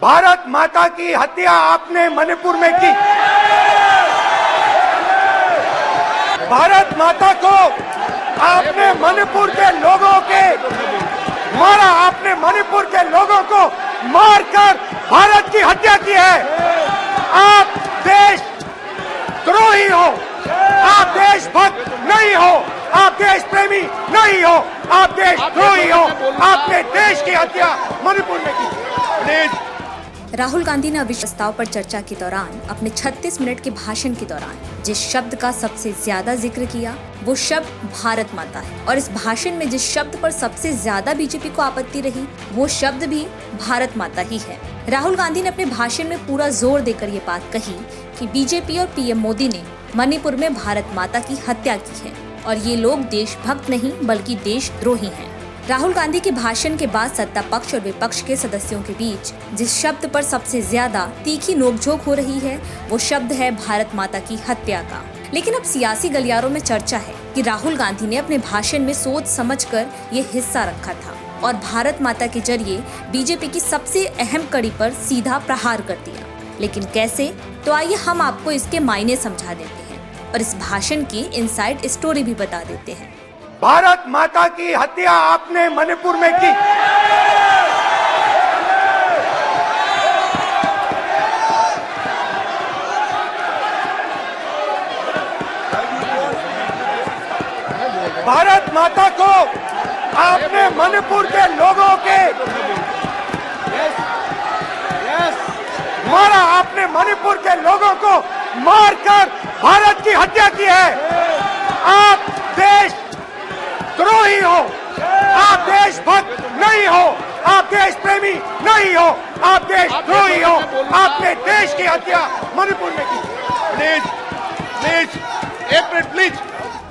भारत माता की हत्या आपने मणिपुर में की। भारत माता को आपने मणिपुर के लोगों के मारा, आपने मणिपुर के लोगों को मारकर भारत की हत्या की है। आप देश द्रोही हो, आप देशभक्त नहीं हो, आप देश प्रेमी नहीं हो, आप देशद्रोही हो। आपने देश की हत्या मणिपुर में की। प्लीज। राहुल गांधी ने अविश्वास प्रस्ताव पर चर्चा के दौरान अपने 36 मिनट के भाषण के दौरान जिस शब्द का सबसे ज्यादा जिक्र किया वो शब्द भारत माता है, और इस भाषण में जिस शब्द पर सबसे ज्यादा बीजेपी को आपत्ति रही वो शब्द भी भारत माता ही है। राहुल गांधी ने अपने भाषण में पूरा जोर देकर ये बात कही कि बीजेपी और पीएम मोदी ने मणिपुर में भारत माता की हत्या की है और ये लोग देशभक्त नहीं बल्कि देशद्रोही हैं। राहुल गांधी के भाषण के बाद सत्ता पक्ष और विपक्ष के सदस्यों के बीच जिस शब्द पर सबसे ज्यादा तीखी नोकझोंक हो रही है वो शब्द है भारत माता की हत्या का। लेकिन अब सियासी गलियारों में चर्चा है कि राहुल गांधी ने अपने भाषण में सोच समझकर ये हिस्सा रखा था और भारत माता के जरिए बीजेपी की सबसे अहम कड़ी पर सीधा प्रहार कर दिया। लेकिन कैसे, तो आइए हम आपको इसके मायने समझा देते हैं और इस भाषण की इनसाइड स्टोरी भी बता देते हैं। भारत माता की हत्या आपने मणिपुर में की। भारत माता को आपने मणिपुर के लोगों के मारा, आपने मणिपुर के लोगों को मारकर भारत की हत्या की है। आप देश द्रोही हो, आप देशभक्त नहीं हो, आप देश प्रेमी नहीं हो, आप देशद्रोही हो। आपने देश की हत्या मणिपुर में की। प्लीज प्लीज एक मिनट प्लीज।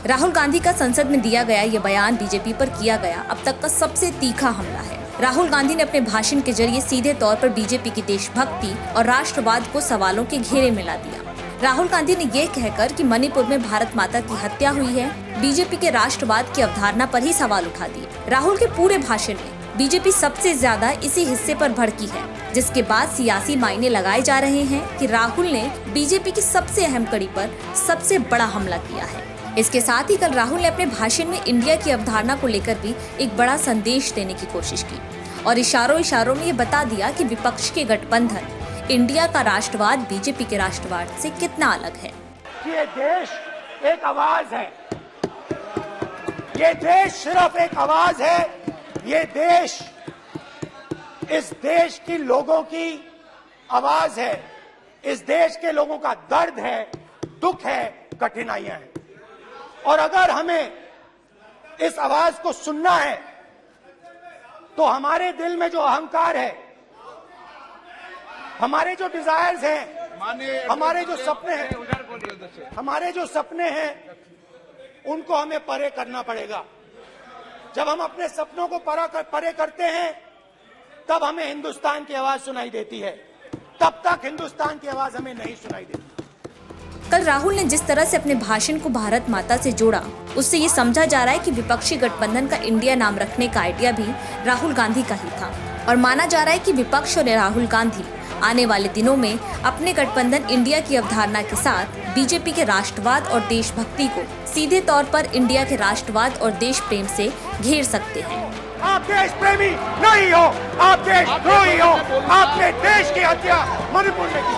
राहुल गांधी का संसद में दिया गया ये बयान बीजेपी पर किया गया अब तक का सबसे तीखा हमला है। राहुल गांधी ने अपने भाषण के जरिए सीधे तौर पर बीजेपी की देशभक्ति और राष्ट्रवाद को सवालों के घेरे में ला दिया। राहुल गांधी ने ये कहकर कि मणिपुर में भारत माता की हत्या हुई है, बीजेपी के राष्ट्रवाद की अवधारणा पर ही सवाल उठा दिए। राहुल के पूरे भाषण में बीजेपी सबसे ज्यादा इसी हिस्से पर भड़की है, जिसके बाद सियासी मायने लगाए जा रहे हैं कि राहुल ने बीजेपी की सबसे अहम कड़ी पर सबसे बड़ा हमला किया है। इसके साथ ही कल राहुल ने अपने भाषण में इंडिया की अवधारणा को लेकर भी एक बड़ा संदेश देने की कोशिश की और इशारों में ये बता दिया कि विपक्ष के गठबंधन इंडिया का राष्ट्रवाद बीजेपी के राष्ट्रवाद से कितना अलग है। ये देश एक आवाज है, ये देश सिर्फ एक आवाज है। ये देश इस देश की लोगों की आवाज है, इस देश के लोगों का दर्द है, दुख है, कठिनाइयां हैं। और अगर हमें इस आवाज को सुनना है तो हमारे दिल में जो अहंकार है, हमारे जो डिजायर्स हैं, हमारे जो सपने हैं उनको हमें परे करना पड़ेगा। जब हम अपने सपनों को परे करते हैं तब हमें हिंदुस्तान की आवाज सुनाई देती है, तब तक हिंदुस्तान की आवाज हमें नहीं सुनाई देती। कल राहुल ने जिस तरह से अपने भाषण को भारत माता से जोड़ा उससे ये समझा जा रहा है कि विपक्षी गठबंधन का इंडिया नाम रखने का आइडिया भी राहुल गांधी का ही था और माना जा रहा है कि विपक्ष और राहुल गांधी आने वाले दिनों में अपने गठबंधन इंडिया की अवधारणा के साथ बीजेपी के राष्ट्रवाद और देशभक्ति को सीधे तौर पर इंडिया के राष्ट्रवाद और देश प्रेम से घेर सकते हैं। आप देश प्रेमी नहीं हो, आप देशद्रोही हो। आपने देश की हत्या मणिपुर में की।